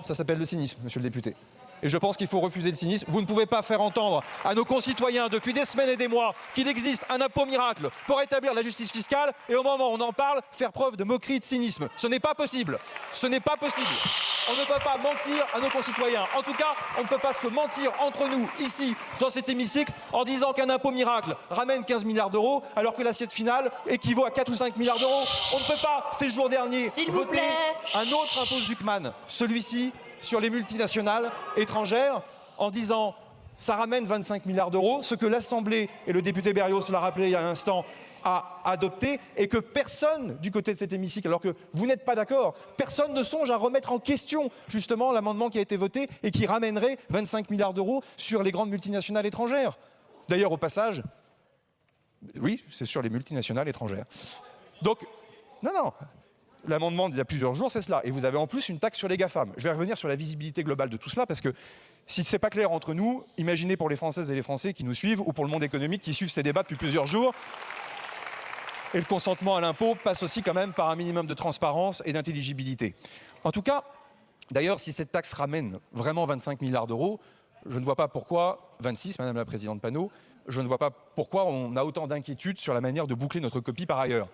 Ça s'appelle le cynisme, monsieur le député. Et je pense qu'il faut refuser le cynisme. Vous ne pouvez pas faire entendre à nos concitoyens depuis des semaines et des mois qu'il existe un impôt miracle pour établir la justice fiscale et au moment où on en parle, faire preuve de moquerie, de cynisme. Ce n'est pas possible. Ce n'est pas possible. On ne peut pas mentir à nos concitoyens. En tout cas, on ne peut pas se mentir entre nous, ici, dans cet hémicycle, en disant qu'un impôt miracle ramène 15 milliards d'euros alors que l'assiette finale équivaut à 4 ou 5 milliards d'euros. On ne peut pas, ces jours derniers, voter un autre impôt Zuckman, celui-ci sur les multinationales étrangères, en disant ça ramène 25 milliards d'euros, ce que l'Assemblée, et le député Berrios l'a rappelé il y a un instant, a adopté, et que personne du côté de cet hémicycle, alors que vous n'êtes pas d'accord, personne ne songe à remettre en question justement l'amendement qui a été voté et qui ramènerait 25 milliards d'euros sur les grandes multinationales étrangères. D'ailleurs, au passage, oui, c'est sur les multinationales étrangères. Donc, non. L'amendement d'il y a plusieurs jours, c'est cela. Et vous avez en plus une taxe sur les GAFAM. Je vais revenir sur la visibilité globale de tout cela, parce que si ce n'est pas clair entre nous, imaginez pour les Françaises et les Français qui nous suivent, ou pour le monde économique qui suivent ces débats depuis plusieurs jours. Et le consentement à l'impôt passe aussi quand même par un minimum de transparence et d'intelligibilité. En tout cas, d'ailleurs, si cette taxe ramène vraiment 25 milliards d'euros, je ne vois pas pourquoi, 26, Madame la Présidente Panot, je ne vois pas pourquoi on a autant d'inquiétudes sur la manière de boucler notre copie par ailleurs.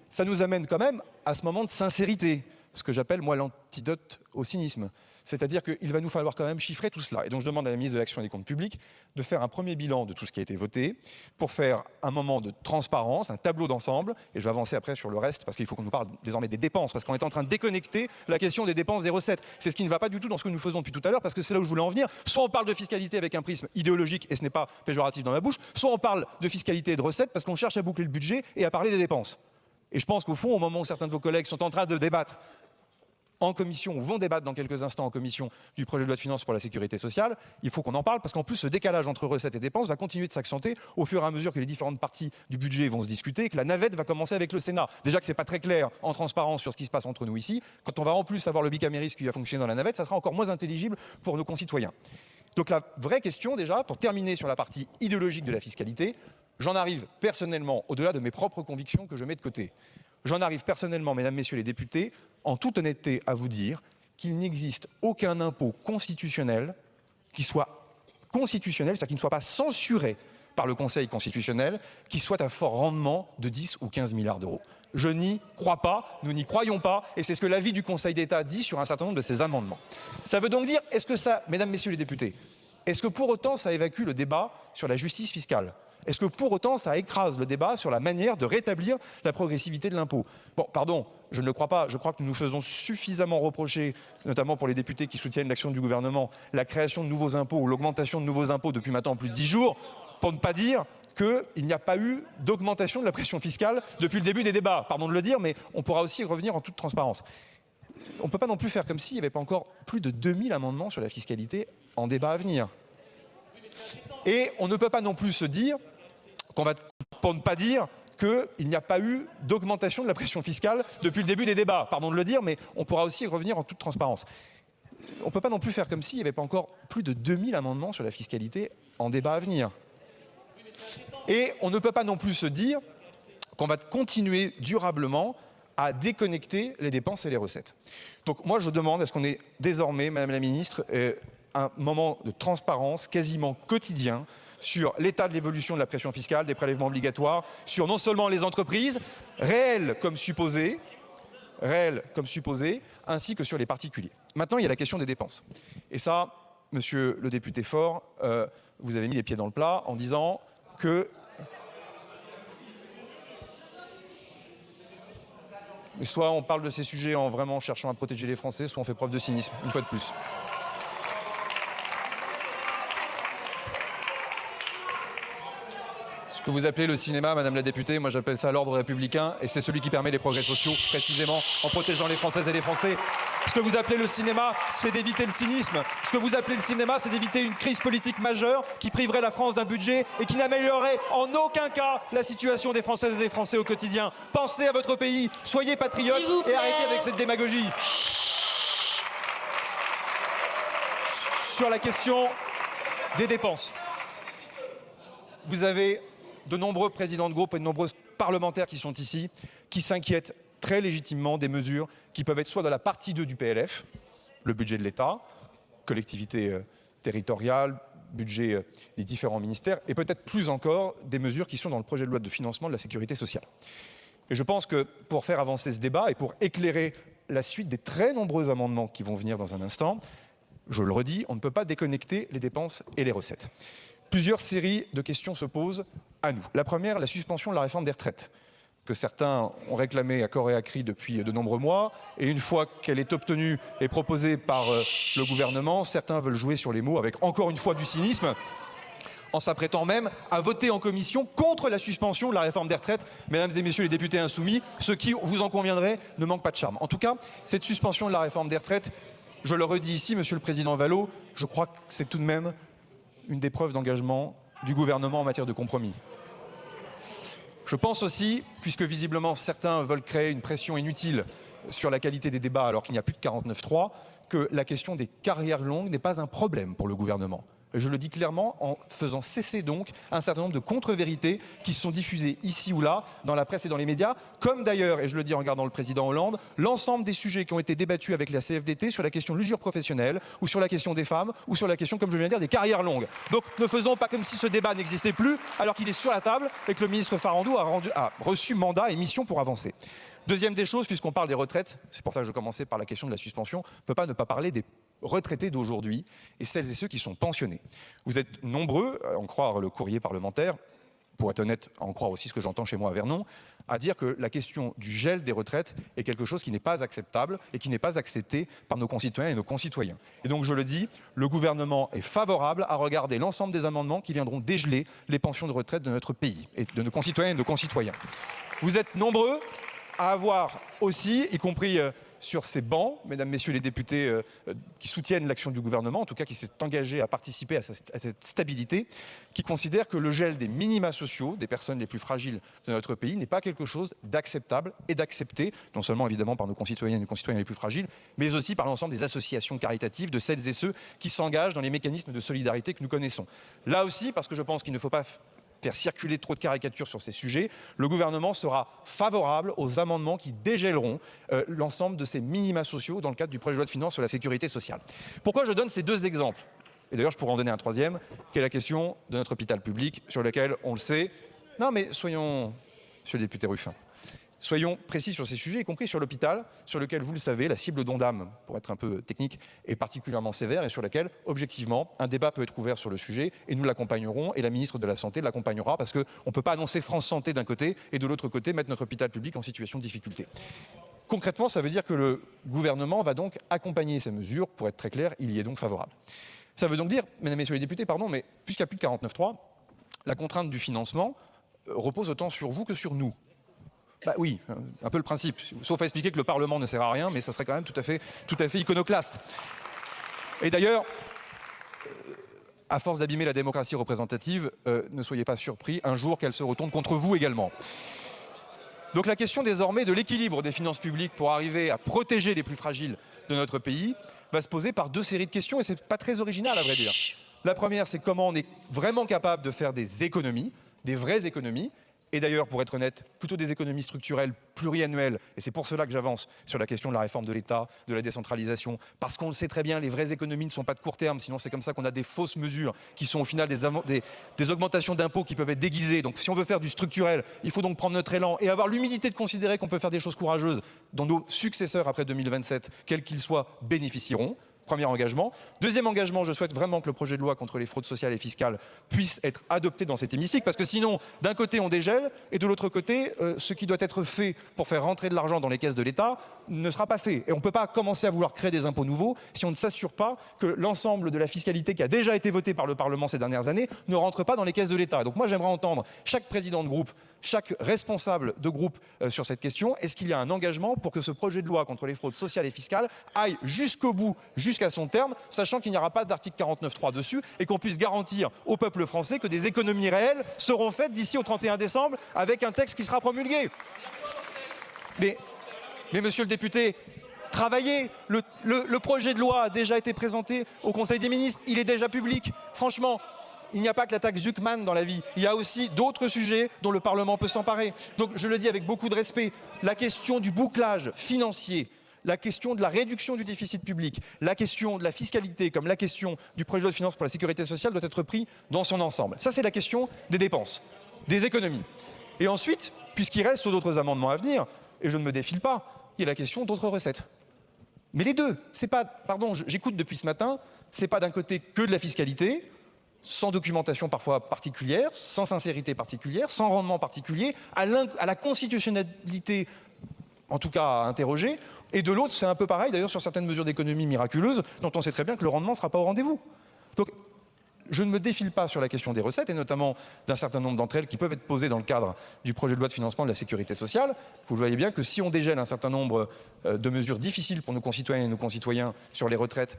Ça nous amène quand même à ce moment de sincérité, ce que j'appelle moi l'antidote au cynisme. C'est-à-dire qu'il va nous falloir quand même chiffrer tout cela. Et donc je demande à la ministre de l'Action et des Comptes Publics de faire un premier bilan de tout ce qui a été voté pour faire un moment de transparence, un tableau d'ensemble. Et je vais avancer après sur le reste parce qu'il faut qu'on nous parle désormais des dépenses, parce qu'on est en train de déconnecter la question des dépenses des recettes. C'est ce qui ne va pas du tout dans ce que nous faisons depuis tout à l'heure, parce que c'est là où je voulais en venir. Soit on parle de fiscalité avec un prisme idéologique, et ce n'est pas péjoratif dans ma bouche, soit on parle de fiscalité et de recettes parce qu'on cherche à boucler le budget et à parler des dépenses. Et je pense qu'au fond, au moment où certains de vos collègues sont en train de débattre en commission, ou vont débattre dans quelques instants en commission du projet de loi de finances pour la sécurité sociale, il faut qu'on en parle, parce qu'en plus, ce décalage entre recettes et dépenses va continuer de s'accentuer au fur et à mesure que les différentes parties du budget vont se discuter et que la navette va commencer avec le Sénat. Déjà que ce n'est pas très clair en transparence sur ce qui se passe entre nous ici, quand on va en plus avoir le bicamérisme qui va fonctionner dans la navette, ça sera encore moins intelligible pour nos concitoyens. Donc la vraie question déjà, pour terminer sur la partie idéologique de la fiscalité, j'en arrive personnellement, au-delà de mes propres convictions que je mets de côté, j'en arrive personnellement, mesdames, messieurs les députés, en toute honnêteté à vous dire qu'il n'existe aucun impôt constitutionnel qui soit constitutionnel, c'est-à-dire qui ne soit pas censuré par le Conseil constitutionnel, qui soit à fort rendement de 10 ou 15 milliards d'euros. Je n'y crois pas, nous n'y croyons pas, et c'est ce que l'avis du Conseil d'État dit sur un certain nombre de ces amendements. Ça veut donc dire, est-ce que ça, mesdames, messieurs les députés, est-ce que pour autant ça évacue le débat sur la justice fiscale ? Est-ce que pour autant ça écrase le débat sur la manière de rétablir la progressivité de l'impôt ? Bon, pardon, je ne le crois pas. Je crois que nous nous faisons suffisamment reprocher, notamment pour les députés qui soutiennent l'action du gouvernement, la création de nouveaux impôts ou l'augmentation de nouveaux impôts depuis maintenant plus de 10 jours, pour ne pas dire qu'il n'y a pas eu d'augmentation de la pression fiscale depuis le début des débats. Pardon de le dire, mais on pourra aussi revenir en toute transparence. On ne peut pas non plus faire comme s'il n'y avait pas encore plus de 2000 amendements sur la fiscalité en débat à venir. Et on ne peut pas non plus se dire pour ne pas dire qu'il n'y a pas eu d'augmentation de la pression fiscale depuis le début des débats. Pardon de le dire, mais on pourra aussi revenir en toute transparence. On ne peut pas non plus faire comme s'il n'y avait pas encore plus de 2000 amendements sur la fiscalité en débat à venir. Et on ne peut pas non plus se dire qu'on va continuer durablement à déconnecter les dépenses et les recettes. Donc moi je demande, est-ce qu'on ait désormais, Madame la Ministre, un moment de transparence quasiment quotidien sur l'état de l'évolution de la pression fiscale, des prélèvements obligatoires, sur non seulement les entreprises, réelles comme supposées, ainsi que sur les particuliers. Maintenant, il y a la question des dépenses. Et ça, monsieur le député Faure, vous avez mis les pieds dans le plat en disant que... Soit on parle de ces sujets en vraiment cherchant à protéger les Français, soit on fait preuve de cynisme, une fois de plus. Ce que vous appelez le cinéma, Madame la députée, moi j'appelle ça l'ordre républicain, et c'est celui qui permet les progrès sociaux, précisément en protégeant les Françaises et les Français. Ce que vous appelez le cinéma, c'est d'éviter le cynisme. Ce que vous appelez le cinéma, c'est d'éviter une crise politique majeure qui priverait la France d'un budget et qui n'améliorerait en aucun cas la situation des Françaises et des Français au quotidien. Pensez à votre pays, soyez patriotes et arrêtez avec cette démagogie. Sur la question des dépenses, vous avez de nombreux présidents de groupe et de nombreux parlementaires qui sont ici, qui s'inquiètent très légitimement des mesures qui peuvent être soit dans la partie 2 du PLF, le budget de l'État, collectivités territoriales, budget des différents ministères, et peut-être plus encore des mesures qui sont dans le projet de loi de financement de la sécurité sociale. Et je pense que pour faire avancer ce débat et pour éclairer la suite des très nombreux amendements qui vont venir dans un instant, je le redis, on ne peut pas déconnecter les dépenses et les recettes. Plusieurs séries de questions se posent à nous. La première, la suspension de la réforme des retraites, que certains ont réclamée à corps et à cri depuis de nombreux mois. Et une fois qu'elle est obtenue et proposée par le gouvernement, certains veulent jouer sur les mots avec encore une fois du cynisme, en s'apprêtant même à voter en commission contre la suspension de la réforme des retraites. Mesdames et messieurs les députés insoumis, ce qui, vous en conviendrez, ne manque pas de charme. En tout cas, cette suspension de la réforme des retraites, je le redis ici, Monsieur le Président Vallot, je crois que c'est tout de même une des preuves d'engagement du gouvernement en matière de compromis. Je pense aussi, puisque visiblement certains veulent créer une pression inutile sur la qualité des débats alors qu'il n'y a plus de 49.3, que la question des carrières longues n'est pas un problème pour le gouvernement. Je le dis clairement en faisant cesser donc un certain nombre de contre-vérités qui sont diffusées ici ou là dans la presse et dans les médias, comme d'ailleurs, et je le dis en regardant le président Hollande, l'ensemble des sujets qui ont été débattus avec la CFDT sur la question de l'usure professionnelle ou sur la question des femmes ou sur la question, comme je viens de dire, des carrières longues. Donc ne faisons pas comme si ce débat n'existait plus alors qu'il est sur la table et que le ministre Farandou a reçu mandat et mission pour avancer. Deuxième des choses, puisqu'on parle des retraites, c'est pour ça que je commençais par la question de la suspension, on ne peut pas ne pas parler des retraités d'aujourd'hui et celles et ceux qui sont pensionnés. Vous êtes nombreux, à en croire le courrier parlementaire, pour être honnête, à en croire aussi ce que j'entends chez moi à Vernon, à dire que la question du gel des retraites est quelque chose qui n'est pas acceptable et qui n'est pas accepté par nos concitoyens et nos concitoyens. Et donc je le dis, le gouvernement est favorable à regarder l'ensemble des amendements qui viendront dégeler les pensions de retraite de notre pays et de nos concitoyennes et de nos concitoyens. Vous êtes nombreux à avoir aussi, y compris sur ces bancs, mesdames, messieurs les députés qui soutiennent l'action du gouvernement, en tout cas qui s'est engagé à participer à cette stabilité, qui considèrent que le gel des minima sociaux des personnes les plus fragiles de notre pays n'est pas quelque chose d'acceptable et d'accepté, non seulement évidemment par nos concitoyennes et nos concitoyens les plus fragiles, mais aussi par l'ensemble des associations caritatives, de celles et ceux qui s'engagent dans les mécanismes de solidarité que nous connaissons. Là aussi, parce que je pense qu'il ne faut pas faire circuler trop de caricatures sur ces sujets, le gouvernement sera favorable aux amendements qui dégèleront l'ensemble de ces minima sociaux dans le cadre du projet de loi de finances sur la sécurité sociale. Pourquoi je donne ces deux exemples? Et d'ailleurs, je pourrais en donner un troisième, qui est la question de notre hôpital public, sur lequel, on le sait, non mais soyons, monsieur le député Ruffin, soyons précis sur ces sujets, y compris sur l'hôpital, sur lequel, vous le savez, la cible d'Ondam, pour être un peu technique, est particulièrement sévère et sur laquelle, objectivement, un débat peut être ouvert sur le sujet et nous l'accompagnerons et la ministre de la Santé l'accompagnera parce qu'on ne peut pas annoncer France Santé d'un côté et de l'autre côté mettre notre hôpital public en situation de difficulté. Concrètement, ça veut dire que le gouvernement va donc accompagner ces mesures, pour être très clair, il y est donc favorable. Ça veut donc dire, mesdames et messieurs les députés, pardon, mais puisqu'il n'y a plus de 49.3, la contrainte du financement repose autant sur vous que sur nous. Bah oui, un peu le principe, sauf à expliquer que le Parlement ne sert à rien, mais ça serait quand même tout à fait iconoclaste. Et d'ailleurs, à force d'abîmer la démocratie représentative, ne soyez pas surpris un jour qu'elle se retourne contre vous également. Donc la question désormais de l'équilibre des finances publiques pour arriver à protéger les plus fragiles de notre pays va se poser par deux séries de questions et c'est pas très original à vrai dire. La première, c'est comment on est vraiment capable de faire des économies, des vraies économies. Et d'ailleurs, pour être honnête, plutôt des économies structurelles pluriannuelles, et c'est pour cela que j'avance sur la question de la réforme de l'État, de la décentralisation, parce qu'on le sait très bien, les vraies économies ne sont pas de court terme, sinon c'est comme ça qu'on a des fausses mesures qui sont au final des augmentations d'impôts qui peuvent être déguisées. Donc si on veut faire du structurel, il faut donc prendre notre élan et avoir l'humilité de considérer qu'on peut faire des choses courageuses dont nos successeurs après 2027, quels qu'ils soient, bénéficieront. Premier engagement. Deuxième engagement, je souhaite vraiment que le projet de loi contre les fraudes sociales et fiscales puisse être adopté dans cet hémicycle, parce que sinon, d'un côté, on dégèle, et de l'autre côté, ce qui doit être fait pour faire rentrer de l'argent dans les caisses de l'État ne sera pas fait. Et on ne peut pas commencer à vouloir créer des impôts nouveaux si on ne s'assure pas que l'ensemble de la fiscalité qui a déjà été votée par le Parlement ces dernières années ne rentre pas dans les caisses de l'État. Donc moi, j'aimerais entendre chaque président de groupe, chaque responsable de groupe sur cette question. Est-ce qu'il y a un engagement pour que ce projet de loi contre les fraudes sociales et fiscales aille jusqu'au bout, jusqu'à son terme, sachant qu'il n'y aura pas d'article 49.3 dessus et qu'on puisse garantir au peuple français que des économies réelles seront faites d'ici au 31 décembre avec un texte qui sera promulgué. Mais monsieur le député, travaillez. Le projet de loi a déjà été présenté au Conseil des ministres. Il est déjà public. Franchement, il n'y a pas que la taxe Zuckman dans la vie. Il y a aussi d'autres sujets dont le Parlement peut s'emparer. Donc je le dis avec beaucoup de respect, la question du bouclage financier, la question de la réduction du déficit public, la question de la fiscalité, comme la question du projet de loi de finances pour la sécurité sociale doit être pris dans son ensemble. Ça, c'est la question des dépenses, des économies. Et ensuite, puisqu'il reste sur d'autres amendements à venir, et je ne me défile pas, il y a la question d'autres recettes. Mais les deux, c'est pas, pardon, j'écoute depuis ce matin, c'est pas d'un côté que de la fiscalité, sans documentation parfois particulière, sans sincérité particulière, sans rendement particulier, à la constitutionnalité, en tout cas à interroger, et de l'autre, c'est un peu pareil, d'ailleurs, sur certaines mesures d'économie miraculeuses, dont on sait très bien que le rendement ne sera pas au rendez-vous. Donc, je ne me défile pas sur la question des recettes, et notamment d'un certain nombre d'entre elles qui peuvent être posées dans le cadre du projet de loi de financement de la sécurité sociale. Vous le voyez bien que si on dégèle un certain nombre de mesures difficiles pour nos concitoyennes et nos concitoyens sur les retraites,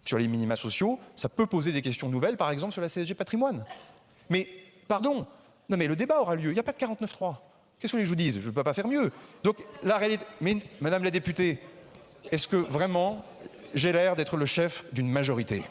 sur les minima sociaux, ça peut poser des questions nouvelles, par exemple sur la CSG patrimoine. Mais, pardon, non mais le débat aura lieu, il n'y a pas de 49.3. Qu'est-ce que vous voulez que je vous dise? Je ne peux pas faire mieux. Donc, la réalité... Mais, Madame la députée, est-ce que vraiment j'ai l'air d'être le chef d'une majorité?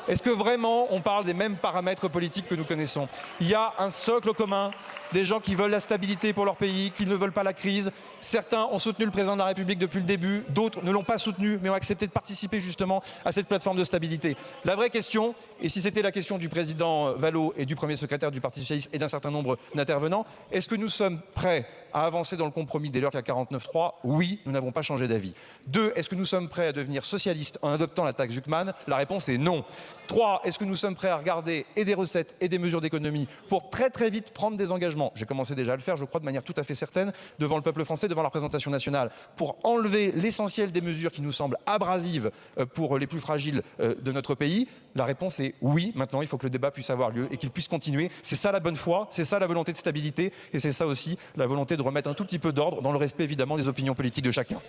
Est-ce que vraiment on parle des mêmes paramètres politiques que nous connaissons? Il y a un socle commun, des gens qui veulent la stabilité pour leur pays, qui ne veulent pas la crise. Certains ont soutenu le président de la République depuis le début, d'autres ne l'ont pas soutenu, mais ont accepté de participer justement à cette plateforme de stabilité. La vraie question, et si c'était la question du président Vallaud et du premier secrétaire du Parti socialiste et d'un certain nombre d'intervenants, est-ce que nous sommes prêts à avancer dans le compromis dès lors qu'il y a 49.3? Oui, nous n'avons pas changé d'avis. 2, est-ce que nous sommes prêts à devenir socialistes en adoptant la taxe Zuckman? La réponse est non. 3, est-ce que nous sommes prêts à regarder et des recettes et des mesures d'économie pour très très vite prendre des engagements? J'ai commencé déjà à le faire, je crois, de manière tout à fait certaine, devant le peuple français, devant la représentation nationale, pour enlever l'essentiel des mesures qui nous semblent abrasives pour les plus fragiles de notre pays? La réponse est oui. Maintenant, il faut que le débat puisse avoir lieu et qu'il puisse continuer. C'est ça la bonne foi, c'est ça la volonté de stabilité et c'est ça aussi la volonté de remettre un tout petit peu d'ordre dans le respect évidemment des opinions politiques de chacun.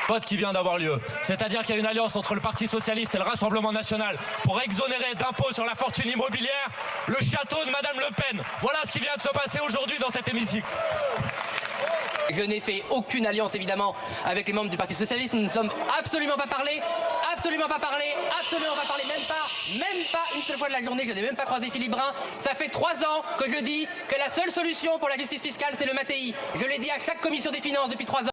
Vote qui vient d'avoir lieu. C'est-à-dire qu'il y a une alliance entre le Parti Socialiste et le Rassemblement National pour exonérer d'impôts sur la fortune immobilière le château de Madame Le Pen. Voilà ce qui vient de se passer aujourd'hui dans cet hémicycle. Je n'ai fait aucune alliance évidemment avec les membres du Parti Socialiste. Nous ne sommes absolument pas parlé, absolument pas parlé, absolument pas parlé, même pas une seule fois de la journée. Je n'ai même pas croisé Philippe Brun. Ça fait 3 ans que je dis que la seule solution pour la justice fiscale, c'est le Mattei. Je l'ai dit à chaque commission des finances depuis 3 ans.